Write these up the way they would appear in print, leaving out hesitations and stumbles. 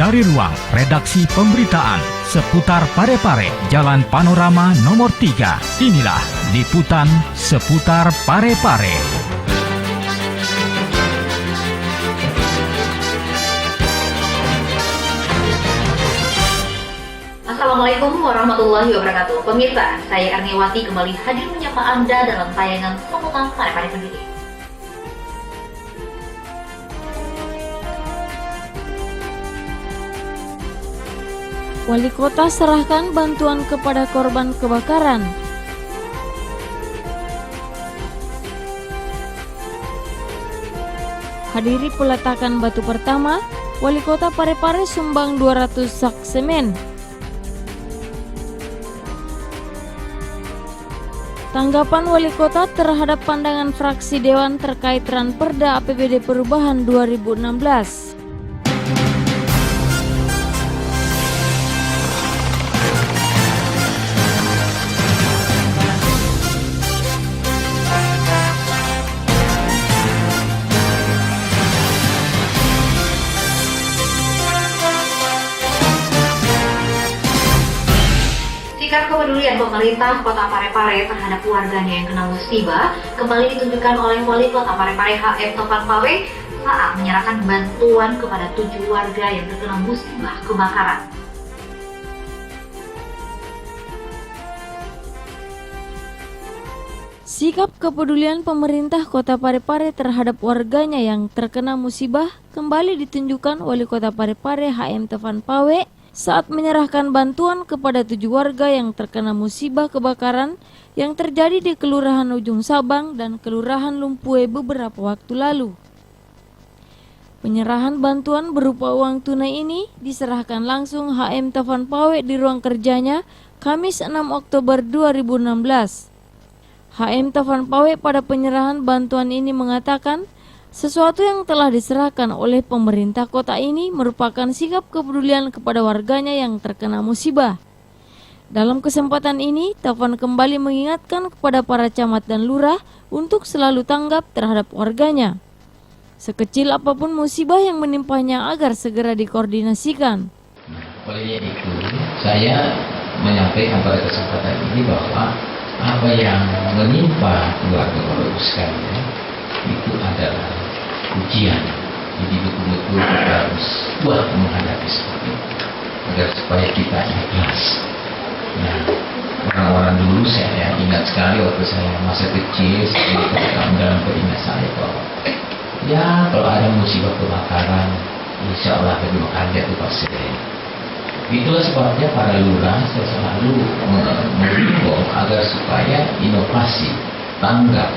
dari ruang redaksi pemberitaan seputar Parepare, Jalan Panorama nomor 3. Inilah liputan seputar Parepare. Assalamualaikum warahmatullahi wabarakatuh. Pemirsa, saya Erniwati kembali hadir menyapa Anda dalam tayangan seputar Parepare sendiri. Wali Kota serahkan bantuan kepada korban kebakaran. Hadiri peletakan batu pertama, Wali Kota Parepare sumbang 200 sak semen. Tanggapan Wali Kota terhadap pandangan fraksi Dewan terkait Ranperda APBD Perubahan 2016. Sikap kepedulian pemerintah Kota Parepare terhadap warganya yang kena musibah kembali ditunjukkan oleh Wali Kota Parepare HM Tovan Pawe saat menyerahkan bantuan kepada 7 warga yang terkena musibah kebakaran. Sikap kepedulian pemerintah Kota Parepare terhadap warganya yang terkena musibah kembali ditunjukkan Wali Kota Parepare HM Tovan Pawe saat menyerahkan bantuan kepada 7 warga yang terkena musibah kebakaran yang terjadi di Kelurahan Ujung Sabang dan Kelurahan Lumpue beberapa waktu lalu. Penyerahan bantuan berupa uang tunai ini diserahkan langsung HM Tovan Pawe di ruang kerjanya Kamis 6 Oktober 2016. HM Tovan Pawe pada penyerahan bantuan ini mengatakan sesuatu yang telah diserahkan oleh pemerintah kota ini merupakan sikap kepedulian kepada warganya yang terkena musibah. Dalam kesempatan ini, Tovan kembali mengingatkan kepada para camat dan lurah untuk selalu tanggap terhadap warganya. Sekecil apapun musibah yang menimpanya agar segera dikoordinasikan. Oleh itu, saya menyampaikan pada kesempatan ini bahwa apa yang menimpa keluarga Bapak sekalian itu adalah ujian. Jadi betul-betul kita harus kuat menghadapi seperti itu agar supaya kita ikhlas. Nah, orang-orang dulu saya ingat sekali waktu saya masa kecil, saya dalam peringat saya bahwa ya kalau ada musibah kebakaran, insya Allah kedua kali itu pasti. Itulah sebabnya para lurah saya selalu menghimbau agar supaya inovasi tanggap.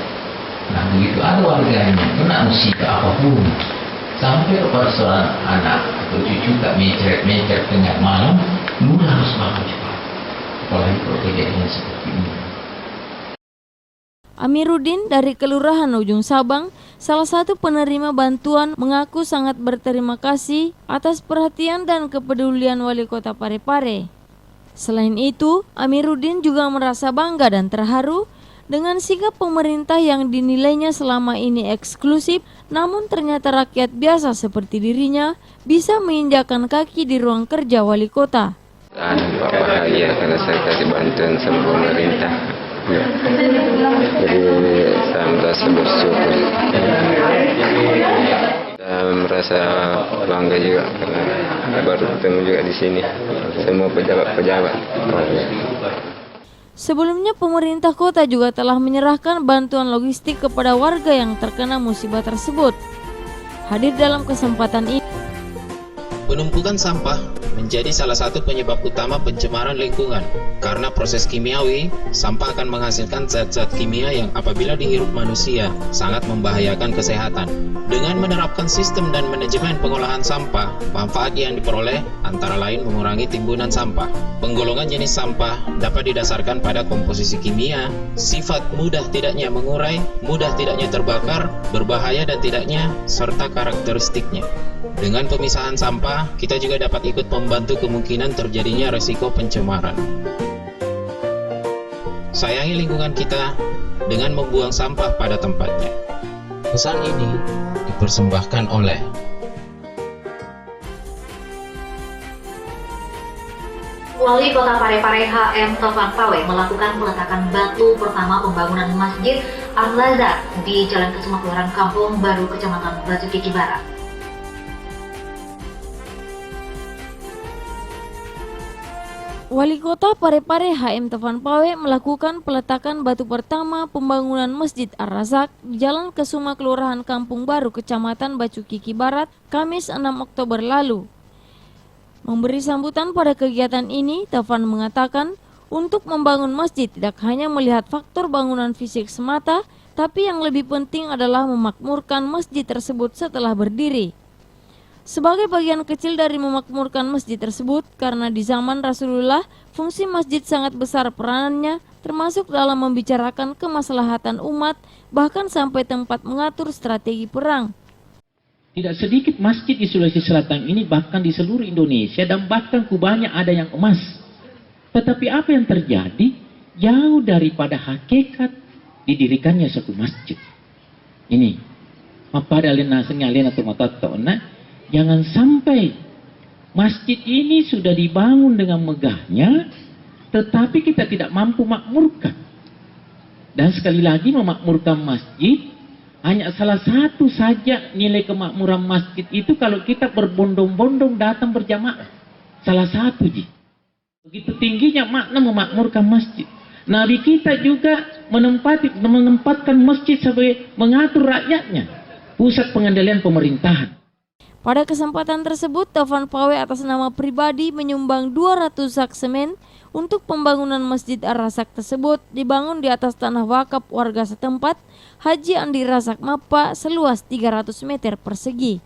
Nah begitu ada warganya kena musibah apapun, sampai kepada seorang anak atau cucu tak mencret tengah malam, lurah harus bangun cepat. Apalagi kalau kejadian seperti ini. Amiruddin dari Kelurahan Ujung Sabang, salah satu penerima bantuan, mengaku sangat berterima kasih atas perhatian dan kepedulian Wali Kota Parepare. Selain itu, Amiruddin juga merasa bangga dan terharu dengan sikap pemerintah yang dinilainya selama ini eksklusif, namun ternyata rakyat biasa seperti dirinya bisa menginjakkan kaki di ruang kerja Wali Kota. Pak bahagia karena saya kasih bantuan sama pemerintah. Ya. Jadi saya merasa bersyukur. Saya merasa bangga juga karena baru ketemu juga di sini semua pejabat-pejabat. Sebelumnya pemerintah kota juga telah menyerahkan bantuan logistik kepada warga yang terkena musibah tersebut. Hadir dalam kesempatan ini, penumpukan sampah menjadi salah satu penyebab utama pencemaran lingkungan. Karena proses kimiawi, sampah akan menghasilkan zat-zat kimia yang apabila dihirup manusia sangat membahayakan kesehatan. Dengan menerapkan sistem dan manajemen pengolahan sampah, manfaat yang diperoleh antara lain mengurangi timbunan sampah. Penggolongan jenis sampah dapat didasarkan pada komposisi kimia, sifat mudah tidaknya mengurai, mudah tidaknya terbakar, berbahaya dan tidaknya, serta karakteristiknya. Dengan pemisahan sampah, kita juga dapat ikut membantu kemungkinan terjadinya resiko pencemaran. Sayangi lingkungan kita dengan membuang sampah pada tempatnya. Pesan ini dipersembahkan oleh Wali Kota Parepare HM Taufan Pawe melakukan peletakan batu pertama pembangunan Masjid Al-Lazar di Jalan Kesuma Kelurahan Kampung Baru, Kecamatan Batu-Kiki Barat. Wali Kota Parepare HM Taufan Pawe melakukan peletakan batu pertama pembangunan Masjid Ar-Razak di Jalan Kesuma Kelurahan Kampung Baru, Kecamatan Batu-Kiki Barat, Kamis 6 Oktober lalu. Memberi sambutan pada kegiatan ini, Taufan mengatakan untuk membangun masjid tidak hanya melihat faktor bangunan fisik semata, tapi yang lebih penting adalah memakmurkan masjid tersebut setelah berdiri. Sebagai bagian kecil dari memakmurkan masjid tersebut, karena di zaman Rasulullah, fungsi masjid sangat besar peranannya, termasuk dalam membicarakan kemaslahatan umat, bahkan sampai tempat mengatur strategi perang. Tidak sedikit masjid di Sulawesi Selatan ini, bahkan di seluruh Indonesia, dan bahkan kubahnya ada yang emas. Tetapi apa yang terjadi? Jauh daripada hakikat didirikannya suatu masjid. Ini, jangan sampai masjid ini sudah dibangun dengan megahnya, tetapi kita tidak mampu makmurkan. Dan sekali lagi, memakmurkan masjid hanya salah satu saja nilai kemakmuran masjid itu kalau kita berbondong-bondong datang berjamaah. Salah satu, Ji. Begitu tingginya makna memakmurkan masjid. Nabi kita juga menempatkan masjid sebagai mengatur rakyatnya, pusat pengendalian pemerintahan. Pada kesempatan tersebut, Taufan Pawe atas nama pribadi menyumbang 200 sak semen untuk pembangunan Masjid Ar-Razak tersebut dibangun di atas tanah wakaf warga setempat, Haji Andi Razak Mappa, seluas 300 meter persegi.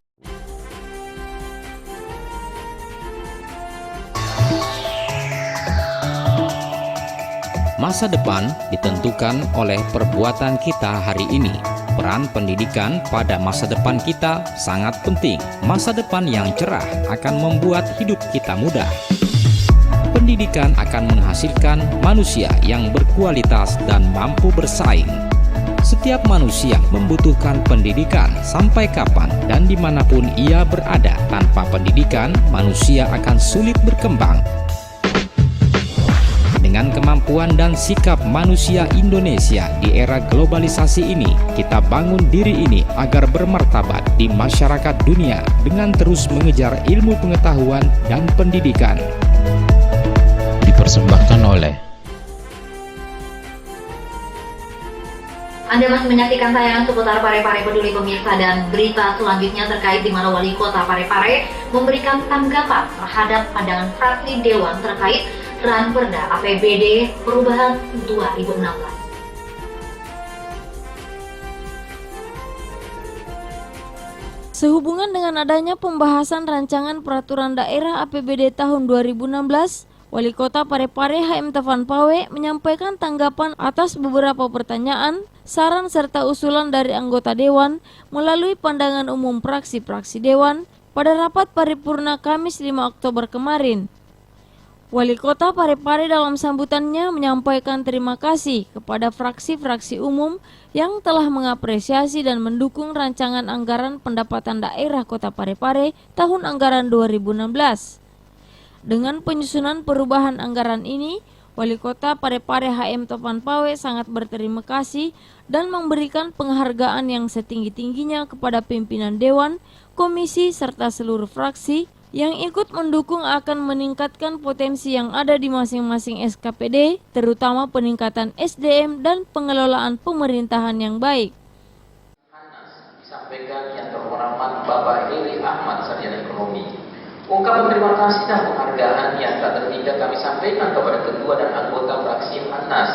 Masa depan ditentukan oleh perbuatan kita hari ini. Peran pendidikan pada masa depan kita sangat penting. Masa depan yang cerah akan membuat hidup kita mudah. Pendidikan akan menghasilkan manusia yang berkualitas dan mampu bersaing. Setiap manusia membutuhkan pendidikan sampai kapan dan dimanapun ia berada. Tanpa pendidikan, manusia akan sulit berkembang. Dengan kemampuan dan sikap manusia Indonesia di era globalisasi ini, kita bangun diri ini agar bermartabat di masyarakat dunia dengan terus mengejar ilmu pengetahuan dan pendidikan. Dipersembahkan oleh Anda masih menyaksikan tayangan seputar Parepare Peduli pemirsa, dan berita selanjutnya terkait di mana Wali Kota Parepare memberikan tanggapan terhadap pandangan fraksi Dewan terkait Ranperda APBD Perubahan 2016. Sehubungan dengan adanya pembahasan rancangan peraturan daerah APBD tahun 2016, Wali Kota Parepare HM Taufan Pawe menyampaikan tanggapan atas beberapa pertanyaan, saran serta usulan dari anggota Dewan melalui pandangan umum fraksi-fraksi Dewan pada rapat paripurna Kamis 5 Oktober kemarin. Wali Kota Parepare dalam sambutannya menyampaikan terima kasih kepada fraksi-fraksi umum yang telah mengapresiasi dan mendukung rancangan anggaran pendapatan daerah Kota Parepare tahun anggaran 2016. Dengan penyusunan perubahan anggaran ini, Wali Kota Parepare HM Taufan Pawe sangat berterima kasih dan memberikan penghargaan yang setinggi-tingginya kepada pimpinan Dewan, Komisi, serta seluruh fraksi yang ikut mendukung akan meningkatkan potensi yang ada di masing-masing SKPD, terutama peningkatan SDM dan pengelolaan pemerintahan yang baik. Disampaikan yang terhormat Bapak Heri Ahmad, Sarjana Ekonomi. Ungkapan terima kasih dan penghargaan yang tak terhingga kami sampaikan kepada ketua dan anggota fraksi Anas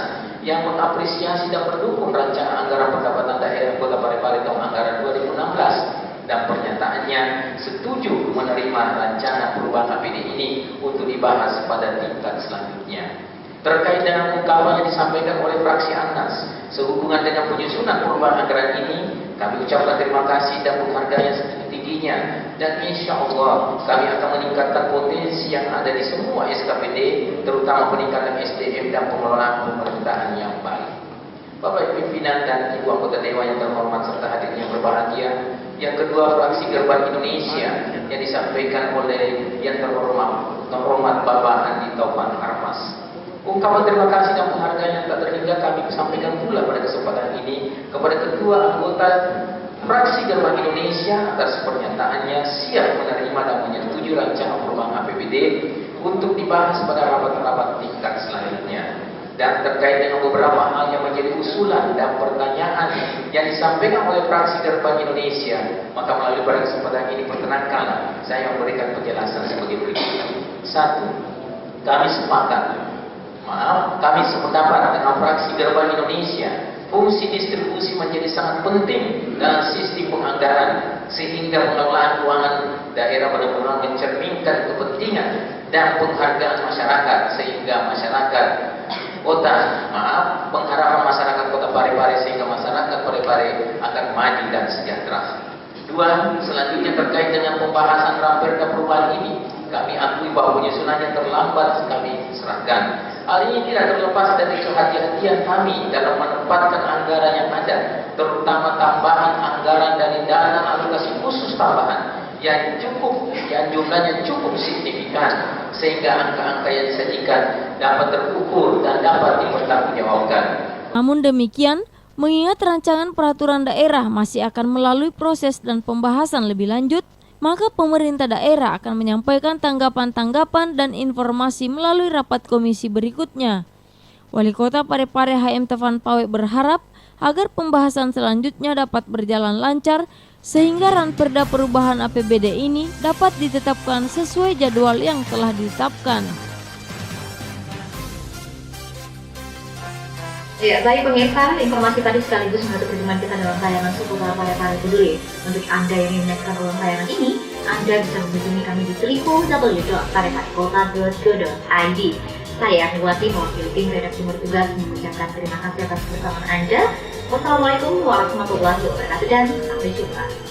yang mengapresiasi dan mendukung rancangan anggaran pendapatan daerah Kota Parepare tahun anggaran 2016. Dan pernyataannya setuju menerima rancangan perubahan APBD ini untuk dibahas pada tingkat selanjutnya. Terkait dengan ungkapan yang disampaikan oleh fraksi Anas sehubungan dengan penyusunan perubahan anggaran ini, kami ucapkan terima kasih dan penghargaan yang setinggi-tingginya, dan insya Allah kami akan meningkatkan potensi yang ada di semua SKPD, terutama peningkatan SDM dan pengelolaan pemerintahan yang baik. Bapak pimpinan dan Ibu anggota Dewan yang terhormat serta hadirin yang berbahagia, yang kedua fraksi Gerbang Indonesia yang disampaikan oleh yang terhormat terhormat Bapak Andi Taufan Harmas. Ungkapan terima kasih dan penghargaan yang tak terhingga kami sampaikan pula pada kesempatan ini kepada kedua anggota fraksi Gerbang Indonesia atas pernyataannya siap menerima dan menyetujui rancangan perubahan APBD untuk dibahas pada rapat-rapat tingkat selanjutnya. Dan terkait dengan beberapa hal yang menjadi usulan dan pertanyaan yang disampaikan oleh fraksi Gerbang Indonesia, maka melalui pada kesempatan ini perkenankanlah saya memberikan penjelasan sebagai berikut. 1. Kami sependapat dengan fraksi Gerbang Indonesia. Fungsi distribusi menjadi sangat penting dalam sistem penganggaran, sehingga pengelolaan keuangan daerah benar-benar mencerminkan kepentingan dan penghargaan masyarakat, sehingga pengharapan masyarakat Kota Parepare, sehingga masyarakat Parepare akan maju dan sejahtera. 2. Selanjutnya terkait dengan pembahasan Ramperda perubahan ini, kami akui bahwa penyusunannya terlambat kami serahkan. Hal ini tidak terlepas dari kehati-hatian kami dalam menempatkan anggaran yang ada, terutama tambahan anggaran dari dana alokasi khusus tambahan yang jumlahnya cukup signifikan, sehingga angka-angka yang disajikan dapat terukur dan dapat dipertanggungjawabkan. Namun demikian, mengingat rancangan peraturan daerah masih akan melalui proses dan pembahasan lebih lanjut, maka pemerintah daerah akan menyampaikan tanggapan-tanggapan dan informasi melalui rapat komisi berikutnya. Wali Kota Parepare HM Taufan Pawe berharap agar pembahasan selanjutnya dapat berjalan lancar sehingga ranperda perubahan APBD ini dapat ditetapkan sesuai jadwal yang telah ditetapkan. Ya, baik pemirsa, informasi tadi sekaligus menutup perjumpaan kita dalam tayangan seputar Parepare Peduli. Untuk Anda yang ingin menyaksikan ulang tayangan ini, Anda bisa mengunjungi kami di www.pareparekota.go.id. Saya Niwati mewakili tim redaksi bertugas mengucapkan terima kasih atas kebersamaan Anda. Wassalamualaikum warahmatullahi wabarakatuh dan sampai jumpa.